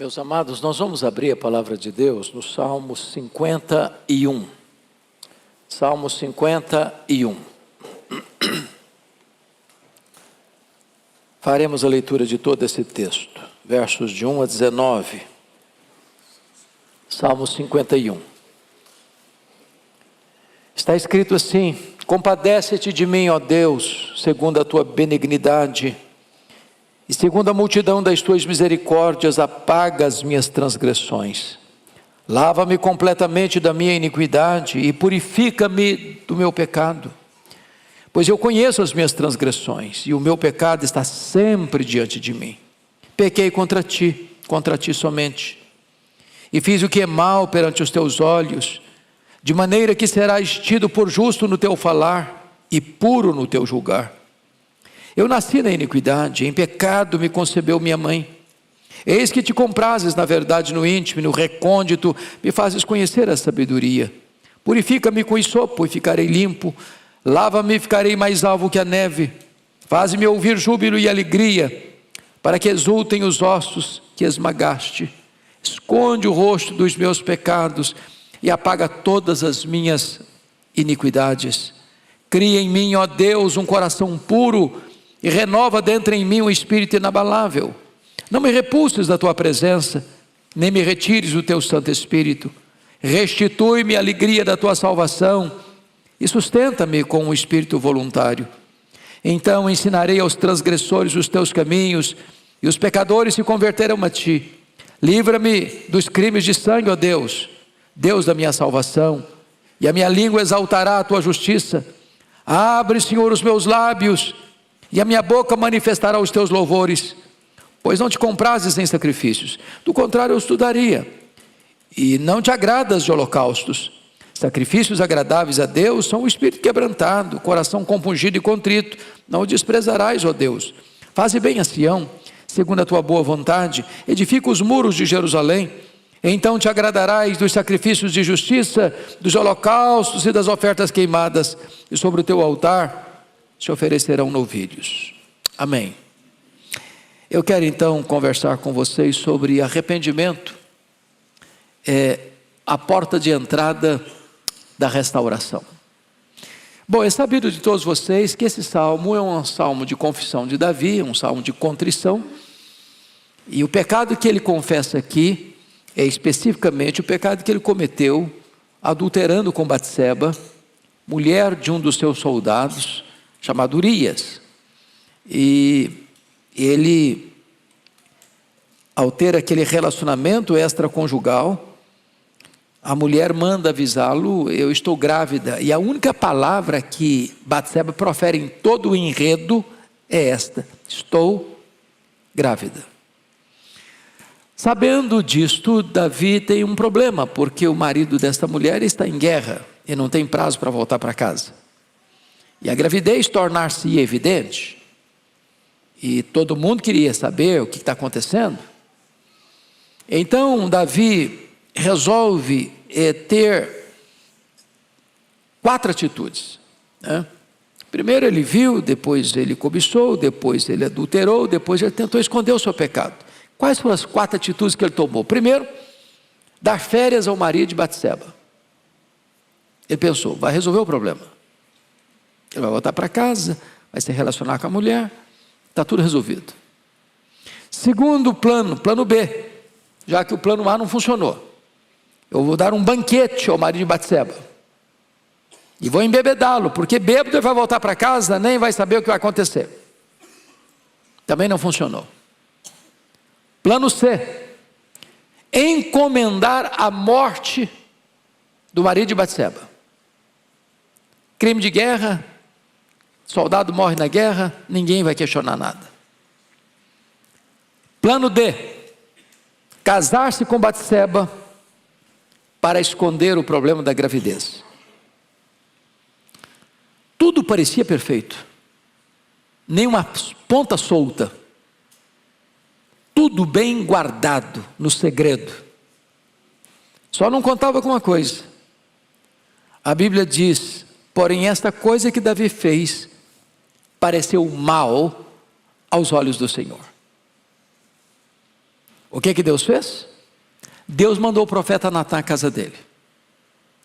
Meus amados, nós vamos abrir a palavra de Deus no Salmo 51. Salmo 51. Faremos a leitura de todo esse texto, versos de 1 a 19. Salmo 51. Está escrito assim: compadece-te de mim, ó Deus, segundo a tua benignidade, e segundo a multidão das tuas misericórdias, apaga as minhas transgressões. Lava-me completamente da minha iniquidade e purifica-me do meu pecado. Pois eu conheço as minhas transgressões e o meu pecado está sempre diante de mim. Pequei contra ti somente, e fiz o que é mal perante os teus olhos, de maneira que serás tido por justo no teu falar e puro no teu julgar. Eu nasci na iniquidade, em pecado me concebeu minha mãe. Eis que te comprases na verdade no íntimo, no recôndito, me fazes conhecer a sabedoria. Purifica-me com hisopo e ficarei limpo, lava-me e ficarei mais alvo que a neve. Faze-me ouvir júbilo e alegria, para que exultem os ossos que esmagaste. Esconde o rosto dos meus pecados e apaga todas as minhas iniquidades. Cria em mim, ó Deus, um coração puro, e renova dentro em mim um espírito inabalável. Não me repulses da tua presença, nem me retires o teu Santo Espírito. Restitui-me a alegria da tua salvação e sustenta-me com um espírito voluntário. Então ensinarei aos transgressores os teus caminhos, e os pecadores se converterão a ti. Livra-me dos crimes de sangue, ó Deus, Deus da minha salvação, e a minha língua exaltará a tua justiça. Abre, Senhor, os meus lábios, e a minha boca manifestará os teus louvores, pois não te comprases em sacrifícios, do contrário eu os daria, e não te agradas de holocaustos. Sacrifícios agradáveis a Deus são o espírito quebrantado, o coração compungido e contrito, não o desprezarás, ó Deus. Faze bem a Sião, segundo a tua boa vontade, edifica os muros de Jerusalém. Então te agradarás dos sacrifícios de justiça, dos holocaustos e das ofertas queimadas, e sobre o teu altar se oferecerão novilhos. Amém. Eu quero então conversar com vocês sobre arrependimento, a porta de entrada da restauração. Bom, é sabido de todos vocês que esse salmo é um salmo de confissão de Davi, um salmo de contrição, e o pecado que ele confessa aqui é especificamente o pecado que ele cometeu adulterando com Batseba, mulher de um dos seus soldados, chamado Urias. E ele, ao ter aquele relacionamento extraconjugal, a mulher manda avisá-lo: eu estou grávida. E a única palavra que Batseba profere em todo o enredo é esta: estou grávida. Sabendo disto, Davi tem um problema, porque o marido desta mulher está em guerra e não tem prazo para voltar para casa. E a gravidez tornar-se evidente, e todo mundo queria saber o que está acontecendo. Então Davi resolve ter 4 atitudes, né? Primeiro ele viu, depois ele cobiçou, depois ele adulterou, depois ele tentou esconder o seu pecado. Quais foram as 4 atitudes que ele tomou? Primeiro, dar férias ao marido de Batseba. Ele pensou: vai resolver o problema. Ele vai voltar para casa, vai se relacionar com a mulher, está tudo resolvido. Segundo plano, plano B, já que o plano A não funcionou, eu vou dar um banquete ao marido de Batseba, e vou embebedá-lo, porque bêbado ele vai voltar para casa, nem vai saber o que vai acontecer. Também não funcionou. Plano C, encomendar a morte do marido de Batseba. Crime de guerra, soldado morre na guerra, ninguém vai questionar nada. Plano D, casar-se com Batseba para esconder o problema da gravidez. Tudo parecia perfeito, nenhuma ponta solta, tudo bem guardado no segredo. Só não contava com uma coisa. A Bíblia diz: porém esta coisa que Davi fez pareceu mal aos olhos do Senhor. O que Deus fez? Deus mandou o profeta Natã à casa dele.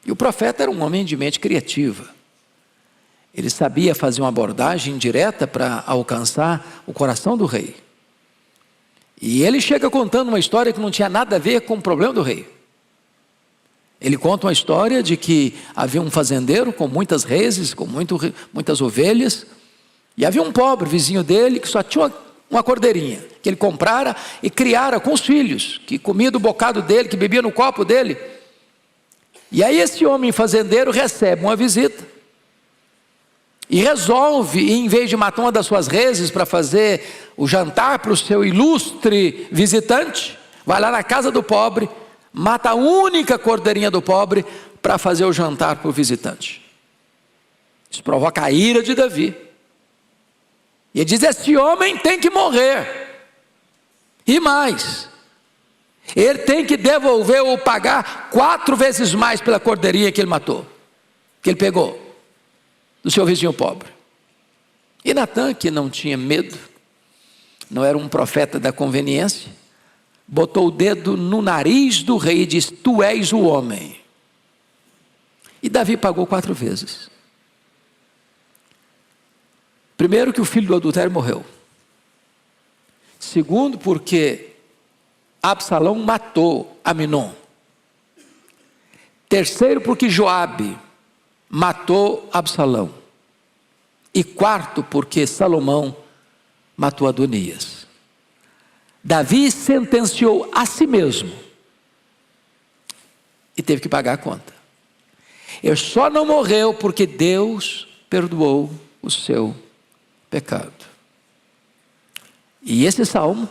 E o profeta era um homem de mente criativa. Ele sabia fazer uma abordagem direta para alcançar o coração do rei. E ele chega contando uma história que não tinha nada a ver com o problema do rei. Ele conta uma história de que havia um fazendeiro com muitas reses, com muitas ovelhas, e havia um pobre vizinho dele que só tinha uma cordeirinha, que ele comprara e criara com os filhos, que comia do bocado dele, que bebia no copo dele. E aí esse homem fazendeiro recebe uma visita, e resolve, em vez de matar uma das suas reses para fazer o jantar para o seu ilustre visitante, vai lá na casa do pobre, mata a única cordeirinha do pobre para fazer o jantar para o visitante. Isso provoca a ira de Davi. E ele diz: esse homem tem que morrer. E mais, ele tem que devolver ou pagar 4 vezes mais pela cordeirinha que ele matou, que ele pegou do seu vizinho pobre. E Natã, que não tinha medo, não era um profeta da conveniência, botou o dedo no nariz do rei e disse: tu és o homem. E Davi pagou 4 vezes. Primeiro, que o filho do adultério morreu. Segundo, porque Absalão matou Aminon. Terceiro, porque Joabe matou Absalão. E quarto, porque Salomão matou Adonias. Davi sentenciou a si mesmo e teve que pagar a conta. Ele só não morreu porque Deus perdoou o seu pecado. E esse salmo,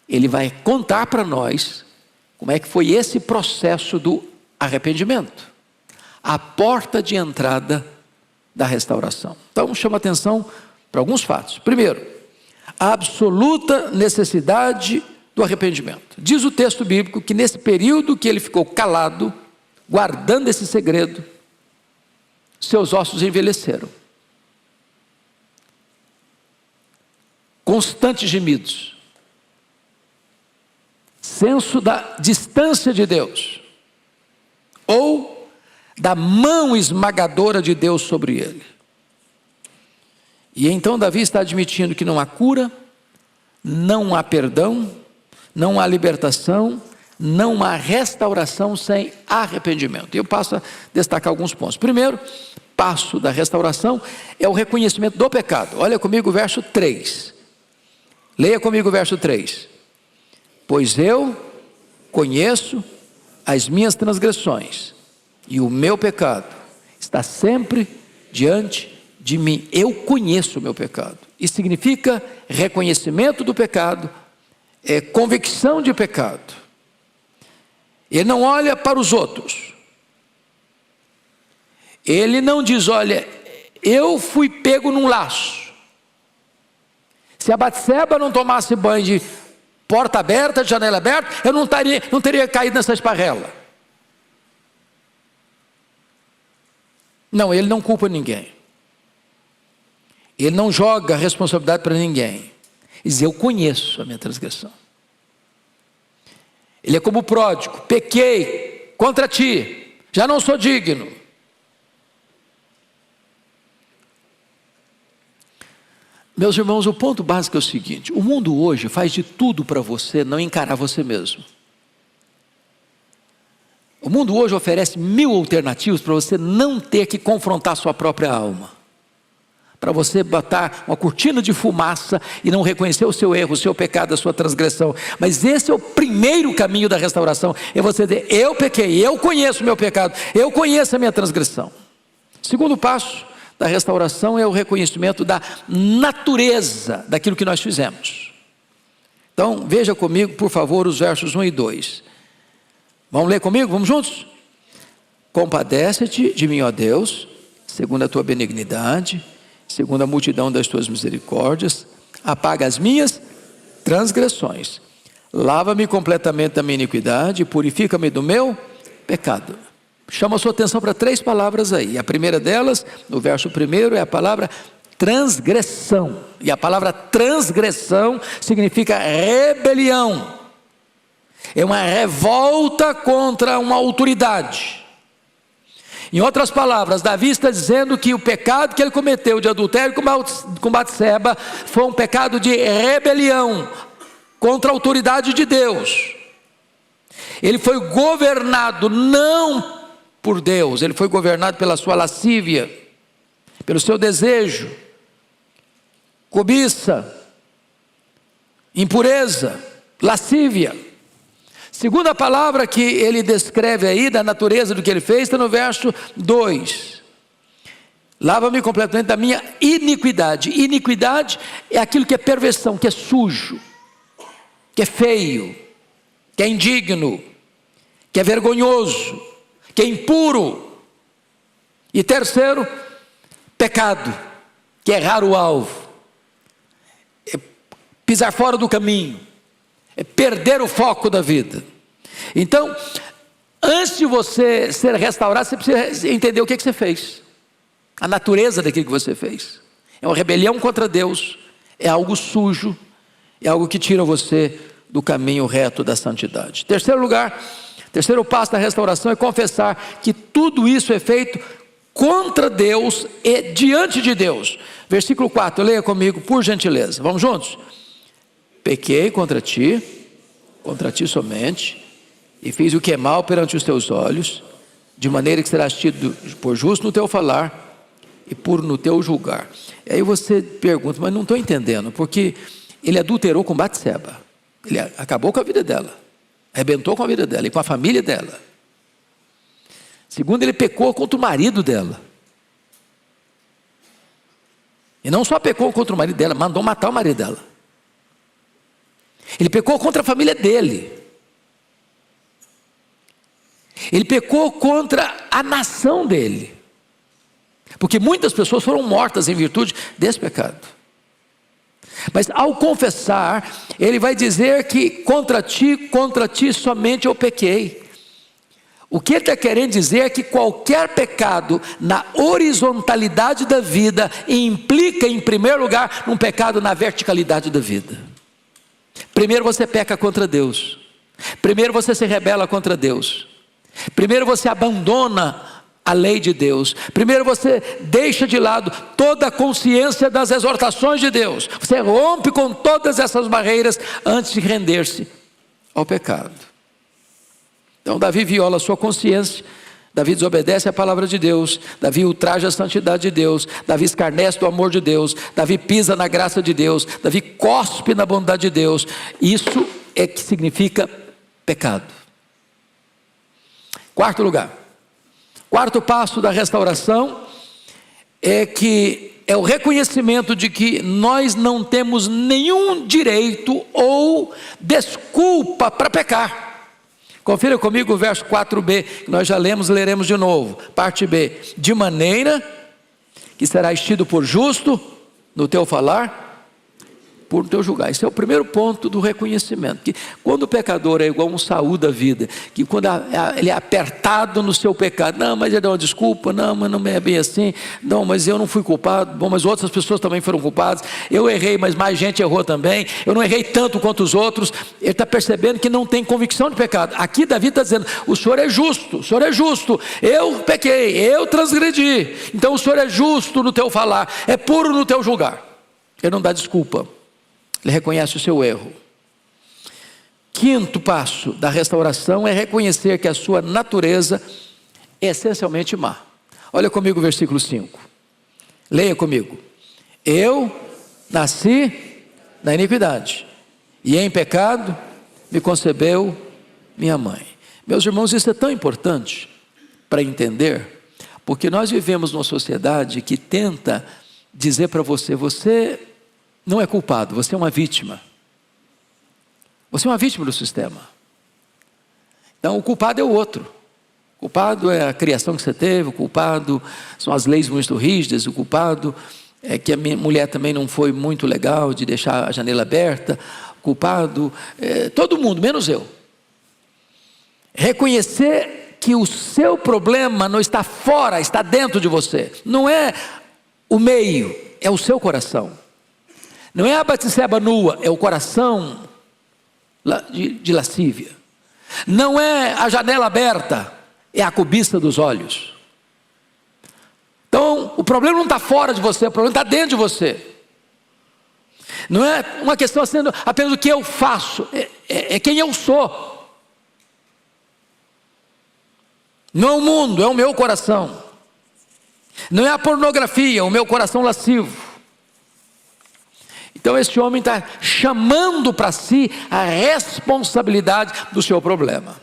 ele vai contar para nós como é que foi esse processo do arrependimento, a porta de entrada da restauração. Então chama atenção para alguns fatos. Primeiro, a absoluta necessidade do arrependimento. Diz o texto bíblico que nesse período que ele ficou calado, guardando esse segredo, seus ossos envelheceram. Constantes gemidos, senso da distância de Deus, ou da mão esmagadora de Deus sobre ele. E então Davi está admitindo que não há cura, não há perdão, não há libertação, não há restauração sem arrependimento. E eu passo a destacar alguns pontos. Primeiro, passo da restauração é o reconhecimento do pecado. Olha comigo o verso 3. Leia comigo o verso 3. Pois eu conheço as minhas transgressões, e o meu pecado está sempre diante de mim. Eu conheço o meu pecado. Isso significa reconhecimento do pecado, convicção de pecado. Ele não olha para os outros. Ele não diz: olha, eu fui pego num laço. Se a Batseba não tomasse banho de porta aberta, de janela aberta, eu não teria caído nessa esparrela. Não, ele não culpa ninguém. Ele não joga a responsabilidade para ninguém. Ele diz: eu conheço a minha transgressão. Ele é como o pródigo: pequei contra ti, já não sou digno. Meus irmãos, o ponto básico é o seguinte: o mundo hoje faz de tudo para você não encarar você mesmo. O mundo hoje oferece 1000 alternativas para você não ter que confrontar sua própria alma, para você botar uma cortina de fumaça e não reconhecer o seu erro, o seu pecado, a sua transgressão. Mas esse é o primeiro caminho da restauração, é você dizer: eu pequei, eu conheço o meu pecado, eu conheço a minha transgressão. Segundo passo da restauração é o reconhecimento da natureza daquilo que nós fizemos. Então veja comigo, por favor, os versos 1 e 2. Vamos ler comigo? Vamos juntos? Compadece-te de mim, ó Deus, segundo a tua benignidade, segundo a multidão das tuas misericórdias, apaga as minhas transgressões, lava-me completamente da minha iniquidade, purifica-me do meu pecado. Chama a sua atenção para 3 palavras aí. A primeira delas, no verso 1, é a palavra transgressão. E a palavra transgressão significa rebelião, é uma revolta contra uma autoridade. Em outras palavras, Davi está dizendo que o pecado que ele cometeu de adultério com Batseba foi um pecado de rebelião contra a autoridade de Deus. Ele foi governado não por Deus, ele foi governado pela sua lascívia, pelo seu desejo, cobiça, impureza, lascívia. Segunda palavra que ele descreve aí da natureza do que ele fez, está no verso 2. Lava-me completamente da minha iniquidade. Iniquidade é aquilo que é perversão, que é sujo, que é feio, que é indigno, que é vergonhoso, que é impuro. E terceiro, pecado, que é errar o alvo, é pisar fora do caminho, é perder o foco da vida. Então, antes de você ser restaurado, você precisa entender o que você fez, a natureza daquilo que você fez. É uma rebelião contra Deus, é algo sujo, é algo que tira você do caminho reto da santidade. Terceiro lugar, terceiro passo da restauração é confessar que tudo isso é feito contra Deus e diante de Deus. Versículo 4, leia comigo, por gentileza. Vamos juntos? Pequei contra ti somente, e fiz o que é mal perante os teus olhos, de maneira que serás tido por justo no teu falar e puro no teu julgar. E aí você pergunta, mas não estou entendendo, porque ele adulterou com Batseba, ele acabou com a vida dela, arrebentou com a vida dela e com a família dela. Segundo, ele pecou contra o marido dela. E não só pecou contra o marido dela, mandou matar o marido dela. Ele pecou contra a família dele. Ele pecou contra a nação dele. Porque muitas pessoas foram mortas em virtude desse pecado. Mas ao confessar, ele vai dizer que contra ti somente eu pequei. O que ele está querendo dizer é que qualquer pecado na horizontalidade da vida implica, em primeiro lugar, um pecado na verticalidade da vida. Primeiro você peca contra Deus. Primeiro você se rebela contra Deus. Primeiro você abandona a lei de Deus. Primeiro você deixa de lado toda a consciência das exortações de Deus. Você rompe com todas essas barreiras antes de render-se ao pecado. Então Davi viola a sua consciência, Davi desobedece a palavra de Deus, Davi ultraja a santidade de Deus, Davi escarnece do amor de Deus, Davi pisa na graça de Deus, Davi cospe na bondade de Deus. Isso é que significa pecado. Quarto lugar, quarto passo da restauração é o reconhecimento de que nós não temos nenhum direito ou desculpa para pecar. Confira comigo o verso 4b, que nós já leremos de novo. Parte B. De maneira que serás tido por justo no teu falar, por teu julgar. Esse é o primeiro ponto do reconhecimento. Que quando o pecador é igual um Saul da vida, que quando ele é apertado no seu pecado, não, mas ele dá uma desculpa, não, mas não é bem assim, não, mas eu não fui culpado, bom, mas outras pessoas também foram culpadas, eu errei, mas mais gente errou também, eu não errei tanto quanto os outros. Ele está percebendo que não tem convicção de pecado. Aqui Davi está dizendo, o Senhor é justo, eu pequei, eu transgredi, então o Senhor é justo no teu falar, é puro no teu julgar. Ele não dá desculpa. Ele reconhece o seu erro. Quinto passo da restauração é reconhecer que a sua natureza é essencialmente má. Olha comigo o versículo 5. Leia comigo. Eu nasci na iniquidade, e em pecado me concebeu minha mãe. Meus irmãos, isso é tão importante para entender, porque nós vivemos numa sociedade que tenta dizer para você, você não é culpado, você é uma vítima. Você é uma vítima do sistema. Então o culpado é o outro. O culpado é a criação que você teve, o culpado são as leis muito rígidas, o culpado é que a minha mulher também não foi muito legal de deixar a janela aberta, o culpado é todo mundo, menos eu. Reconhecer que o seu problema não está fora, está dentro de você. Não é o meio, é o seu coração. Não é a Batseba nua, é o coração de lascívia. Não é a janela aberta, é a cobiça dos olhos. Então, o problema não está fora de você, o problema está dentro de você. Não é uma questão sendo apenas do que eu faço, é quem eu sou. Não é o mundo, é o meu coração. Não é a pornografia, o meu coração lascivo. Então esse homem está chamando para si a responsabilidade do seu problema.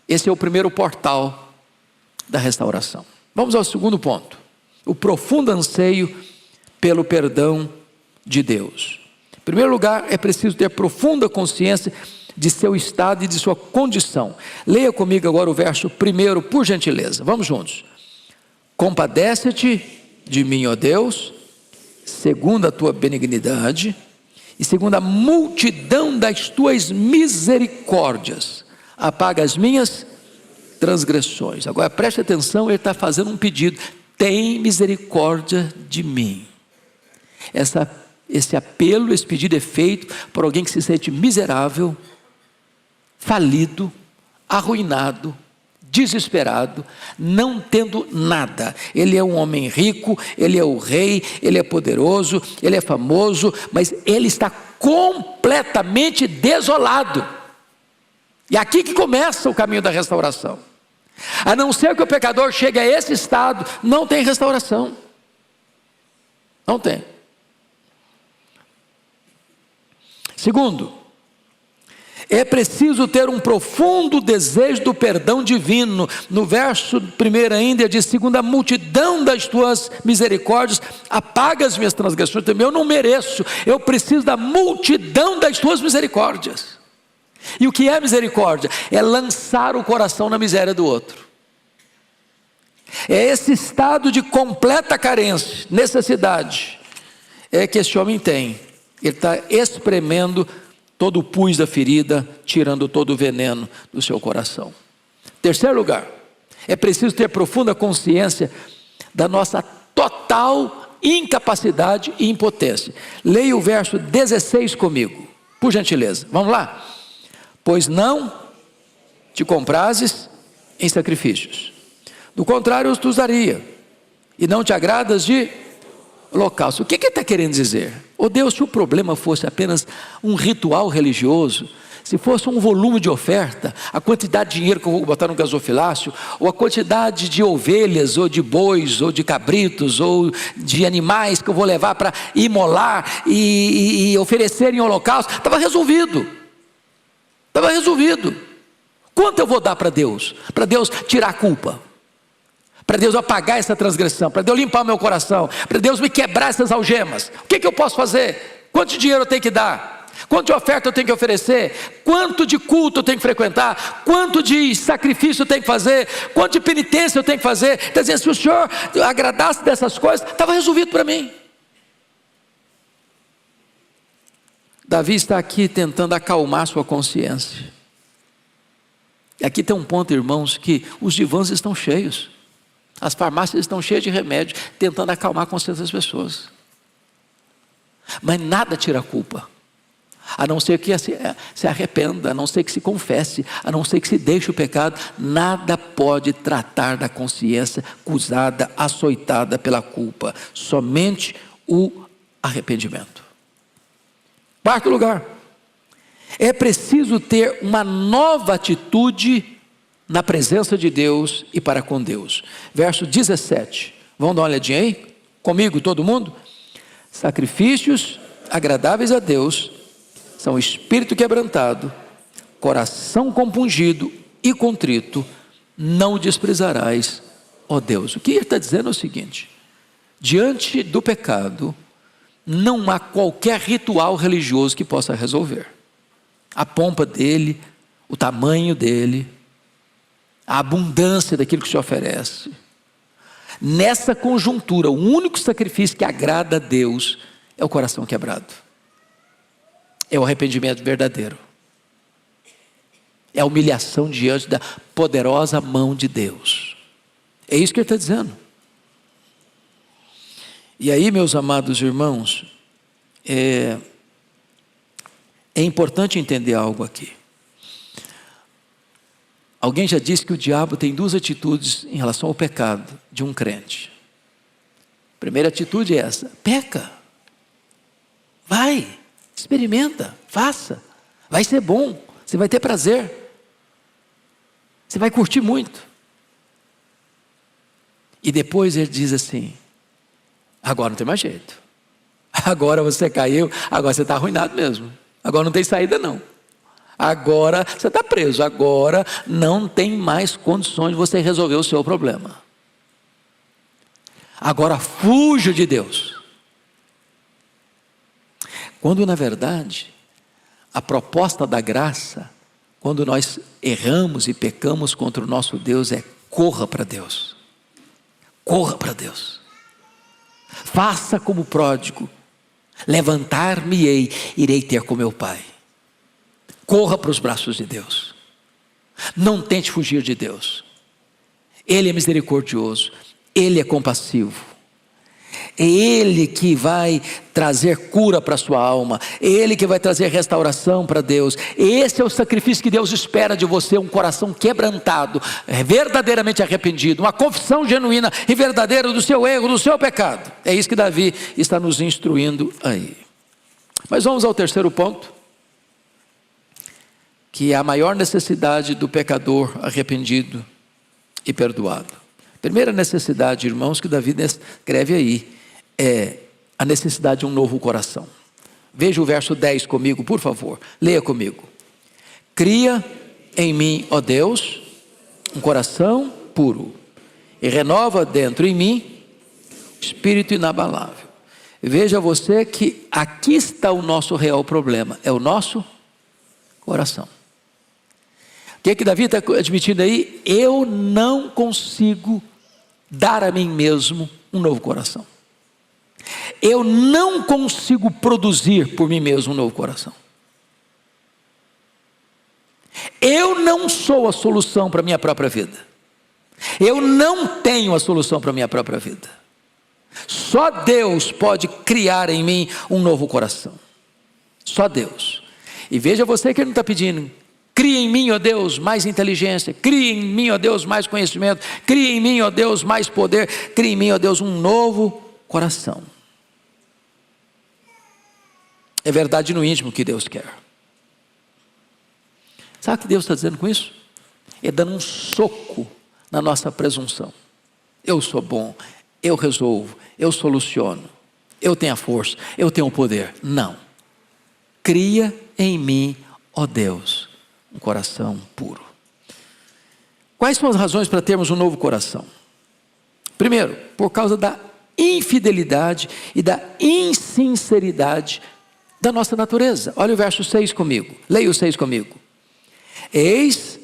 Esse é o primeiro portal da restauração. Vamos ao segundo ponto. O profundo anseio pelo perdão de Deus. Em primeiro lugar, é preciso ter profunda consciência de seu estado e de sua condição. Leia comigo agora o verso 1, por gentileza. Vamos juntos. Compadece-te de mim, ó Deus, segundo a tua benignidade e segundo a multidão das tuas misericórdias, apaga as minhas transgressões. Agora preste atenção, ele está fazendo um pedido: tem misericórdia de mim. Esse apelo, esse pedido é feito por alguém que se sente miserável, falido, arruinado, desesperado, não tendo nada. Ele é um homem rico, ele é o rei, ele é poderoso, ele é famoso, mas ele está completamente desolado. E aqui que começa o caminho da restauração. A não ser que o pecador chegue a esse estado, não tem restauração. Não tem. Segundo, é preciso ter um profundo desejo do perdão divino. No verso 1 ainda diz: segundo a multidão das tuas misericórdias, apaga as minhas transgressões. Também eu não mereço, eu preciso da multidão das tuas misericórdias. E o que é misericórdia? É lançar o coração na miséria do outro. É esse estado de completa carência, necessidade, é que esse homem tem. Ele está espremendo todo o pus da ferida, tirando todo o veneno do seu coração. Terceiro lugar, é preciso ter profunda consciência da nossa total incapacidade e impotência. Leia o verso 16 comigo, por gentileza. Vamos lá? Pois não te comprases em sacrifícios, do contrário eu os usaria, e não te agradas de holocausto. O que ele está querendo dizer? Oh Deus, se o problema fosse apenas um ritual religioso, se fosse um volume de oferta, a quantidade de dinheiro que eu vou botar no gasofilácio, ou a quantidade de ovelhas, ou de bois, ou de cabritos, ou de animais que eu vou levar para imolar e oferecer em holocausto, estava resolvido. Estava resolvido. Quanto eu vou dar para Deus? Para Deus tirar a culpa, para Deus apagar essa transgressão, para Deus limpar o meu coração, para Deus me quebrar essas algemas. O que eu posso fazer? Quanto de dinheiro eu tenho que dar? Quanto de oferta eu tenho que oferecer? Quanto de culto eu tenho que frequentar? Quanto de sacrifício eu tenho que fazer? Quanto de penitência eu tenho que fazer? Está dizendo, se o Senhor agradasse dessas coisas, estava resolvido para mim. Davi está aqui tentando acalmar sua consciência. E aqui tem um ponto, irmãos, que os divãs estão cheios. As farmácias estão cheias de remédio, tentando acalmar a consciência das pessoas. Mas nada tira a culpa, a não ser que se arrependa, a não ser que se confesse, a não ser que se deixe o pecado. Nada pode tratar da consciência acusada, açoitada pela culpa. Somente o arrependimento. Quarto lugar, é preciso ter uma nova atitude na presença de Deus e para com Deus. Verso 17, vamos dar uma olhadinha aí? Comigo, todo mundo? Sacrifícios agradáveis a Deus são espírito quebrantado, coração compungido e contrito, não desprezarás, ó Deus. O que ele está dizendo é o seguinte: diante do pecado, não há qualquer ritual religioso que possa resolver. A pompa dele, o tamanho dele, a abundância daquilo que se oferece. Nessa conjuntura, o único sacrifício que agrada a Deus é o coração quebrado. É o arrependimento verdadeiro. É a humilhação diante da poderosa mão de Deus. É isso que ele está dizendo. E aí, meus amados irmãos, é importante entender algo aqui. Alguém já disse que o diabo tem duas atitudes em relação ao pecado de um crente. A primeira atitude é essa: peca. Vai, experimenta, faça. Vai ser bom, você vai ter prazer. Você vai curtir muito. E depois ele diz assim: agora não tem mais jeito. Agora você caiu, agora você está arruinado mesmo. Agora não tem saída não. Agora você está preso, agora não tem mais condições de você resolver o seu problema. Agora fuja de Deus. Quando na verdade, a proposta da graça, quando nós erramos e pecamos contra o nosso Deus, é: corra para Deus. Corra para Deus. Faça como pródigo. Levantar-me-ei, irei ter com meu Pai. Corra para os braços de Deus. Não tente fugir de Deus. Ele é misericordioso. Ele é compassivo. É Ele que vai trazer cura para a sua alma. É Ele que vai trazer restauração para Deus. Esse é o sacrifício que Deus espera de você: um coração quebrantado, verdadeiramente arrependido, uma confissão genuína e verdadeira do seu erro, do seu pecado. É isso que Davi está nos instruindo aí. Mas vamos ao terceiro ponto, que é a maior necessidade do pecador arrependido e perdoado. Primeira necessidade, irmãos, que Davi escreve aí, é a necessidade de um novo coração. Veja o verso 10 comigo, por favor. Leia comigo. Cria em mim, ó Deus, um coração puro, e renova dentro em mim espírito inabalável. Veja você que aqui está o nosso real problema, é o nosso coração. O que é que Davi está admitindo aí? Eu não consigo dar a mim mesmo um novo coração. Eu não consigo produzir por mim mesmo um novo coração. Eu não sou a solução para a minha própria vida. Eu não tenho a solução para a minha própria vida. Só Deus pode criar em mim um novo coração. Só Deus. E veja você que Ele não está pedindo: cria em mim, ó Deus, mais inteligência. Cria em mim, ó Deus, mais conhecimento. Cria em mim, ó Deus, mais poder. Cria em mim, ó Deus, um novo coração. É verdade no íntimo que Deus quer. Sabe o que Deus está dizendo com isso? É dando um soco na nossa presunção. Eu sou bom, eu resolvo, eu soluciono, eu tenho a força, eu tenho o poder. Não. Cria em mim, ó Deus, um coração puro. Quais são as razões para termos um novo coração? Primeiro, por causa da infidelidade e da insinceridade da nossa natureza. Olha o verso 6 comigo. Leia o 6 comigo. Eis,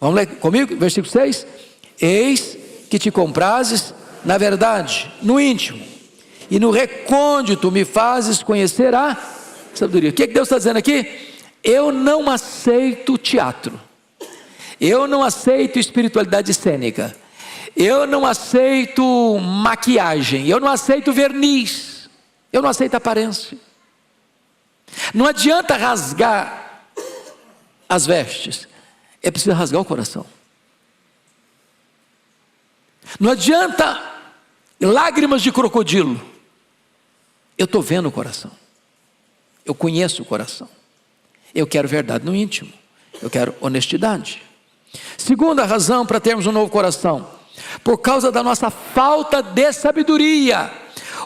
vamos ler comigo, versículo 6. Eis que te comprases na verdade, no íntimo, e no recôndito me fazes conhecer a sabedoria. O que Deus está dizendo aqui? Eu não aceito teatro. Eu não aceito espiritualidade cênica. Eu não aceito maquiagem. Eu não aceito verniz. Eu não aceito aparência. Não adianta rasgar as vestes. É preciso rasgar o coração. Não adianta lágrimas de crocodilo. Eu estou vendo o coração. Eu conheço o coração. Eu quero verdade no íntimo. Eu quero honestidade. Segunda razão para termos um novo coração: por causa da nossa falta de sabedoria.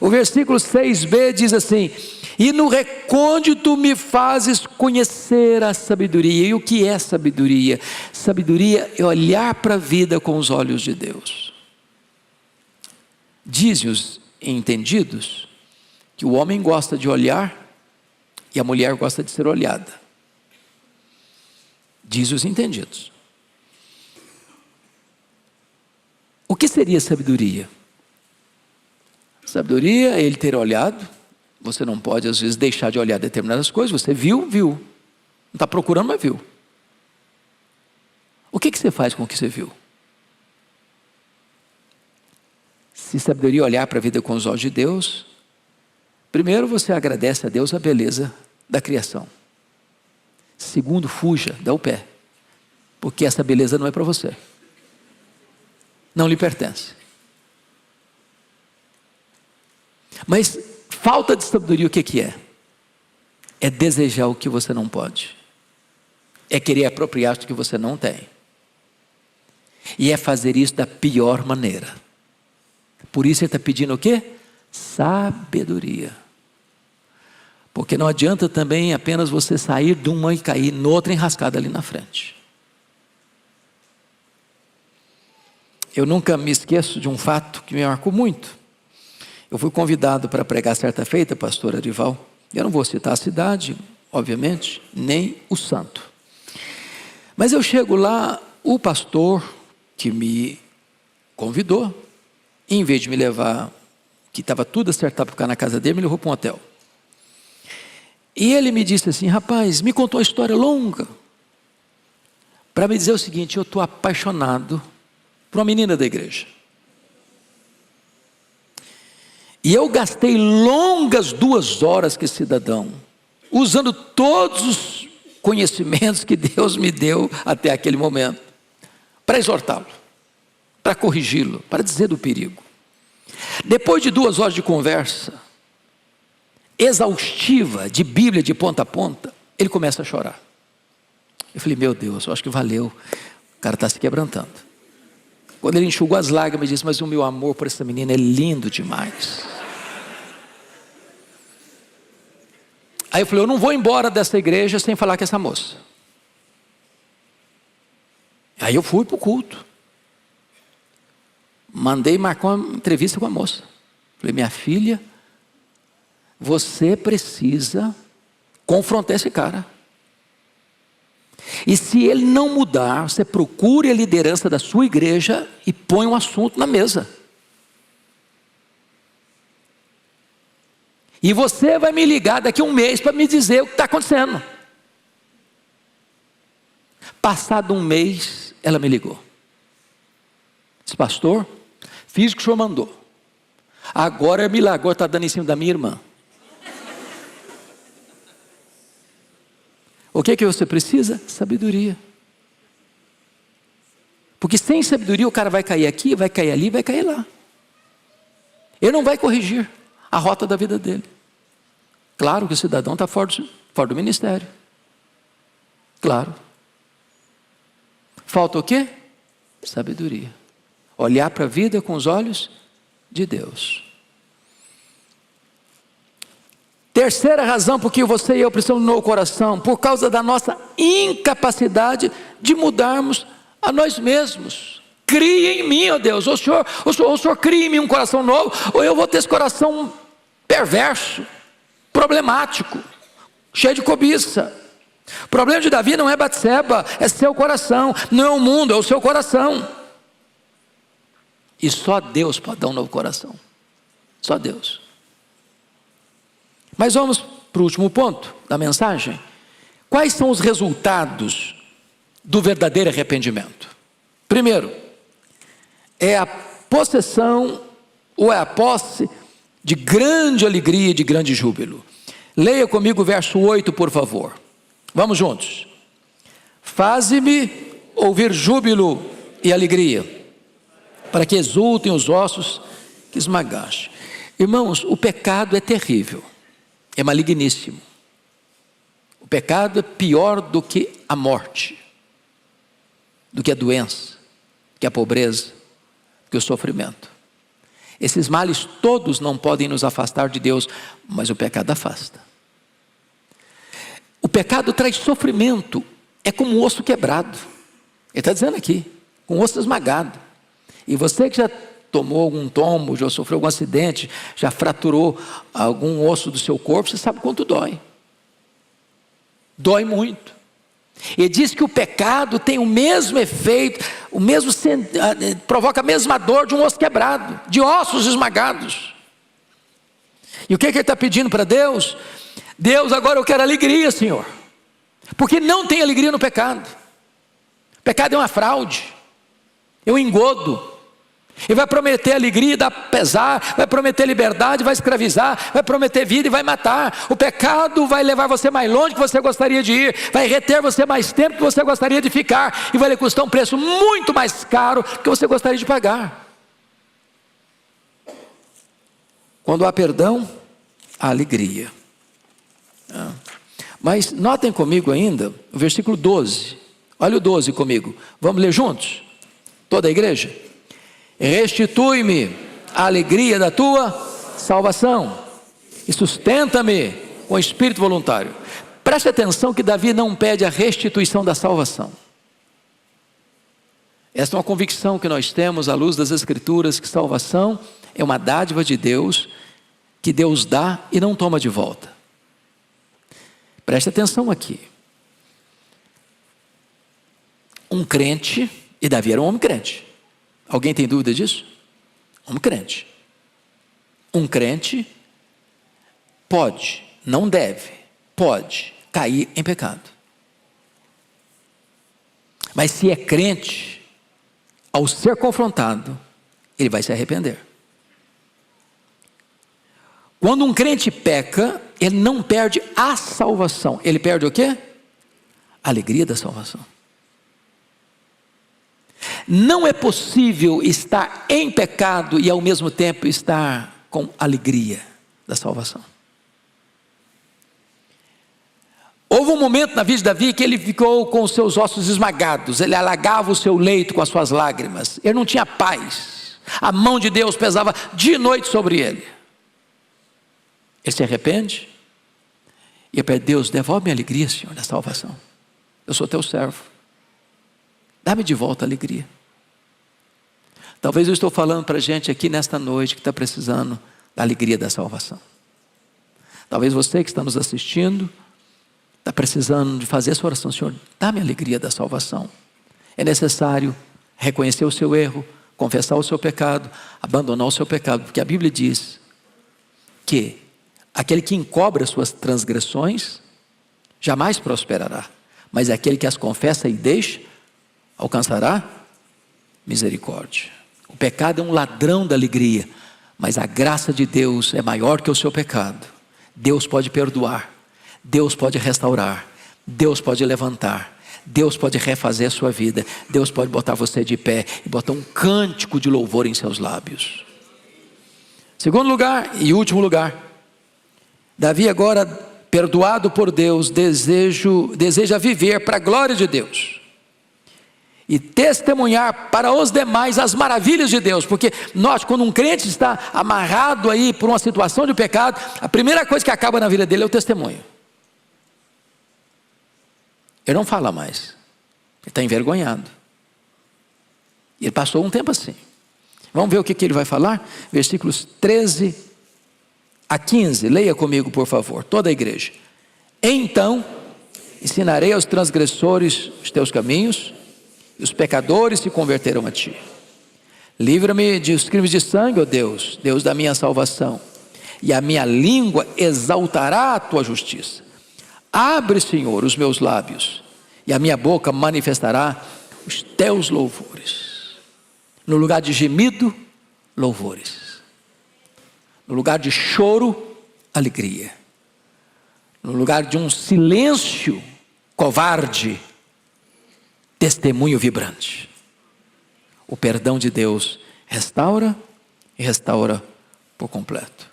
O versículo 6b diz assim: e no recôndito me fazes conhecer a sabedoria. E o que é sabedoria? Sabedoria é olhar para a vida com os olhos de Deus. Dizem os entendidos que o homem gosta de olhar e a mulher gosta de ser olhada. Dizem os entendidos. O que seria sabedoria? Sabedoria é ele ter olhado. Você não pode às vezes deixar de olhar determinadas coisas. Você viu. Não está procurando, mas viu. O que você faz com o que você viu? Se sabedoria é olhar para a vida com os olhos de Deus, primeiro você agradece a Deus a beleza da criação. Segundo, fuja, dá o pé. porque essa beleza não é para você, não lhe pertence. Mas falta de sabedoria, o que é? É desejar o que você não pode, é querer apropriar do que você não tem, e é fazer isso da pior maneira. Por isso ele está pedindo o quê? Sabedoria. Porque não adianta também apenas você sair de uma e cair noutra enrascada ali na frente. Eu nunca me esqueço de um fato que me marcou muito. Eu fui convidado para pregar certa feita, pastor Arival. Eu não vou citar a cidade, obviamente, nem o santo. Mas eu chego lá, o pastor que me convidou, em vez de me levar, que estava tudo acertado para ficar na casa dele, me levou para um hotel. E ele me disse assim, rapaz, me contou uma história longa, para me dizer o seguinte: eu estou apaixonado por uma menina da igreja. E eu gastei longas 2 horas com esse cidadão, usando todos os conhecimentos que Deus me deu até aquele momento, para exortá-lo, para corrigi-lo, para dizer do perigo. Depois de 2 horas de conversa exaustiva, de Bíblia de ponta a ponta, ele começa a chorar. Eu falei, meu Deus, eu acho que valeu, o cara está se quebrantando. Quando ele enxugou as lágrimas, ele disse, mas o meu amor por essa menina é lindo demais. Aí eu falei, eu não vou embora dessa igreja sem falar com essa moça. Aí eu fui para o culto, mandei marcar uma entrevista com a moça. Falei, minha filha, você precisa confrontar esse cara. E se ele não mudar, você procure a liderança da sua igreja e põe um assunto na mesa. E você vai me ligar daqui a 1 mês para me dizer o que está acontecendo. Passado 1 mês, ela me ligou. Disse, pastor, fiz o que o senhor mandou. Agora me largou, está dando em cima da minha irmã. O que você precisa? Sabedoria. Porque sem sabedoria o cara vai cair aqui, vai cair ali, vai cair lá. Ele não vai corrigir a rota da vida dele. Claro que o cidadão está fora do ministério. Claro. Falta o quê? Sabedoria. Olhar para a vida com os olhos de Deus. Terceira razão por que você e eu precisamos do novo coração, por causa da nossa incapacidade de mudarmos a nós mesmos. Crie em mim, ó Deus, o Senhor cria em mim um coração novo, ou eu vou ter esse coração perverso, problemático, cheio de cobiça. O problema de Davi não é Batseba, é seu coração, não é o mundo, é o seu coração. E só Deus pode dar um novo coração, só Deus. Mas vamos para o último ponto da mensagem. Quais são os resultados do verdadeiro arrependimento? Primeiro, é a possessão ou é a posse de grande alegria e de grande júbilo. Leia comigo o verso 8, por favor. Vamos juntos. Faze-me ouvir júbilo e alegria, para que exultem os ossos que esmagaste. Irmãos, o pecado é terrível. É maligníssimo. O pecado é pior do que a morte, do que a doença, do que a pobreza, do que o sofrimento. Esses males todos não podem nos afastar de Deus, mas o pecado afasta. O pecado traz sofrimento, é como um osso quebrado. Ele está dizendo aqui, com um osso esmagado. E você que já tomou algum tombo, já sofreu algum acidente, já fraturou algum osso do seu corpo, você sabe quanto dói. Dói muito. Ele diz que o pecado tem o mesmo efeito, provoca a mesma dor de um osso quebrado, de ossos esmagados. E o que ele está pedindo para Deus? Deus, agora eu quero alegria, Senhor, porque não tem alegria no pecado. O pecado é uma fraude, é um engodo, E vai prometer alegria e dar pesar, vai prometer liberdade, vai escravizar, vai prometer vida e vai matar. O pecado vai levar você mais longe que você gostaria de ir, vai reter você mais tempo que você gostaria de ficar, e vai lhe custar um preço muito mais caro que você gostaria de pagar. Quando há perdão, há alegria. Mas notem comigo ainda o versículo 12. Olha o 12 comigo, vamos ler juntos? Toda a igreja? Restitui-me a alegria da tua salvação e sustenta-me com espírito voluntário. Preste atenção que Davi não pede a restituição da salvação. Esta é uma convicção que nós temos à luz das Escrituras, que salvação é uma dádiva de Deus, que Deus dá e não toma de volta. Preste atenção aqui. Um crente, e Davi era um homem crente. Alguém tem dúvida disso? Um crente. Um crente pode, não deve, pode cair em pecado. Mas se é crente, ao ser confrontado, ele vai se arrepender. Quando um crente peca, ele não perde a salvação. Ele perde o quê? A alegria da salvação. Não é possível estar em pecado e ao mesmo tempo estar com alegria da salvação. Houve um momento na vida de Davi que ele ficou com os seus ossos esmagados, ele alagava o seu leito com as suas lágrimas, ele não tinha paz, a mão de Deus pesava de noite sobre ele. Ele se arrepende e ele pede: Deus, devolve minha alegria, Senhor, da salvação. Eu sou teu servo, dá-me de volta a alegria. Talvez eu estou falando para gente aqui nesta noite que está precisando da alegria da salvação. Talvez você que está nos assistindo está precisando de fazer essa oração: Senhor, dá-me a alegria da salvação. É necessário reconhecer o seu erro, confessar o seu pecado, abandonar o seu pecado, porque a Bíblia diz que aquele que encobre as suas transgressões jamais prosperará, mas aquele que as confessa e deixa alcançará misericórdia. O pecado é um ladrão da alegria, mas a graça de Deus é maior que o seu pecado. Deus pode perdoar, Deus pode restaurar, Deus pode levantar, Deus pode refazer a sua vida, Deus pode botar você de pé e botar um cântico de louvor em seus lábios. Segundo lugar e último lugar, Davi agora, perdoado por Deus, deseja viver para a glória de Deus e testemunhar para os demais as maravilhas de Deus. Porque nós, quando um crente está amarrado aí por uma situação de pecado, a primeira coisa que acaba na vida dele é o testemunho. Ele não fala mais, ele está envergonhado. E ele passou um tempo assim. Vamos ver o que ele vai falar? Versículos 13 a 15, leia comigo por favor, toda a igreja. Então ensinarei aos transgressores os teus caminhos, e os pecadores se converterão a ti. Livra-me dos crimes de sangue, ó Deus, Deus da minha salvação, e a minha língua exaltará a tua justiça. Abre, Senhor, os meus lábios, e a minha boca manifestará os teus louvores. No lugar de gemido, louvores. No lugar de choro, alegria. No lugar de um silêncio covarde, testemunho vibrante. O perdão de Deus restaura e restaura por completo.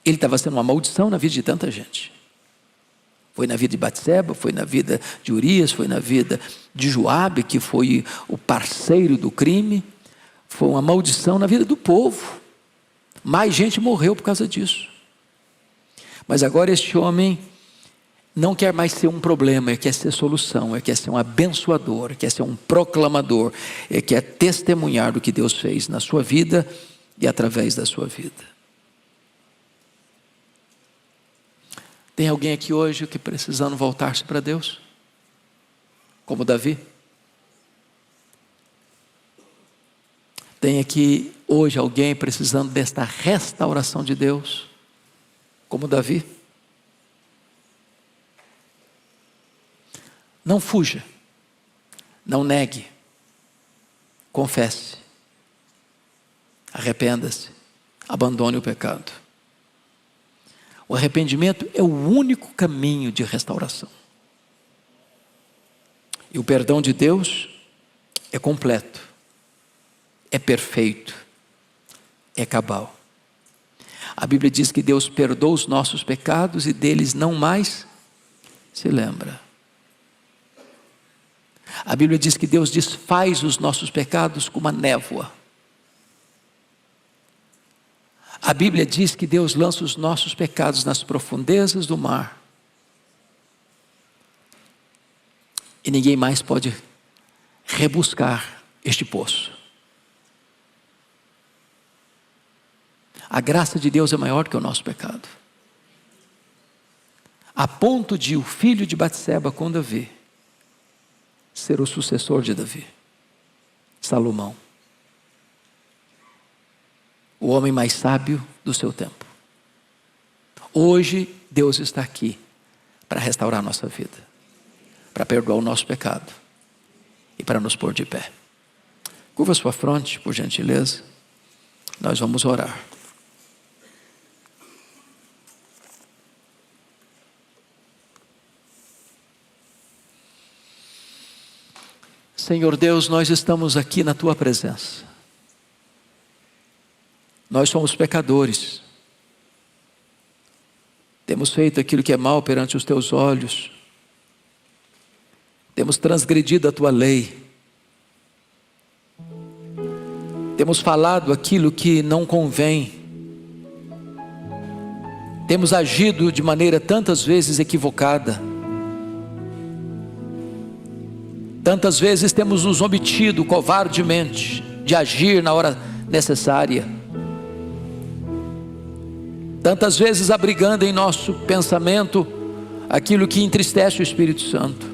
Ele estava sendo uma maldição na vida de tanta gente. Foi na vida de Batseba, foi na vida de Urias, foi na vida de Joabe, que foi o parceiro do crime. Foi uma maldição na vida do povo. Mais gente morreu por causa disso. Mas agora este homem não quer mais ser um problema, ele quer ser solução, ele quer ser um abençoador, ele quer ser um proclamador, ele quer testemunhar do que Deus fez na sua vida e através da sua vida. Tem alguém aqui hoje que precisando voltar-se para Deus? Como Davi? Tem aqui hoje alguém precisando desta restauração de Deus? Como Davi? Não fuja, não negue, confesse, Arrependa-se, abandone o pecado. O arrependimento é o único caminho de restauração. E o perdão de Deus é completo, é perfeito, é cabal. A Bíblia diz que Deus perdoa os nossos pecados e deles não mais se lembra. A Bíblia diz que Deus desfaz os nossos pecados como a névoa. A Bíblia diz que Deus lança os nossos pecados nas profundezas do mar. E ninguém mais pode rebuscar este poço. A graça de Deus é maior que o nosso pecado. A ponto de o filho de Batseba com Davi ser o sucessor de Davi, Salomão, o homem mais sábio do seu tempo. Hoje Deus está aqui para restaurar a nossa vida, para perdoar o nosso pecado e para nos pôr de pé. Curva sua fronte, por gentileza. Nós vamos orar. Senhor Deus, nós estamos aqui na Tua presença. Nós somos pecadores. Temos feito aquilo que é mal perante os Teus olhos. Temos transgredido a Tua lei. Temos falado aquilo que não convém. Temos agido de maneira tantas vezes equivocada. Tantas vezes temos nos omitido covardemente de agir na hora necessária. Tantas vezes abrigando em nosso pensamento aquilo que entristece o Espírito Santo.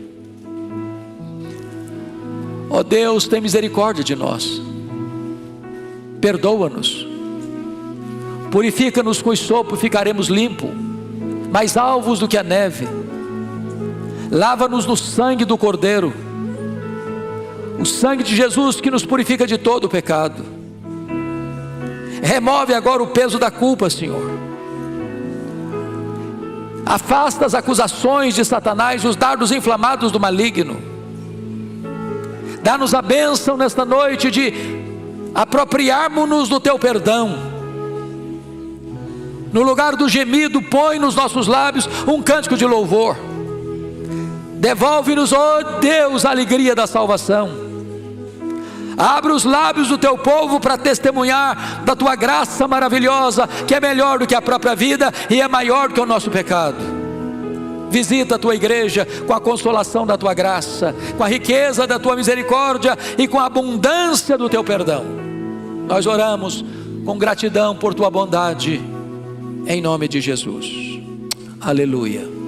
Ó Deus, tem misericórdia de nós. Perdoa-nos. Purifica-nos com o sopo, ficaremos limpos, mais alvos do que a neve. Lava-nos no sangue do Cordeiro, o sangue de Jesus que nos purifica de todo o pecado. Remove agora o peso da culpa, Senhor. Afasta as acusações de Satanás, os dardos inflamados do maligno. Dá-nos a bênção nesta noite de apropriarmos-nos do Teu perdão. No lugar do gemido, põe nos nossos lábios um cântico de louvor. Devolve-nos, ó Deus, a alegria da salvação. Abre os lábios do Teu povo para testemunhar da Tua graça maravilhosa, que é melhor do que a própria vida e é maior do que o nosso pecado. Visita a Tua igreja com a consolação da Tua graça, com a riqueza da Tua misericórdia e com a abundância do Teu perdão. Nós oramos com gratidão por Tua bondade, em nome de Jesus. Aleluia.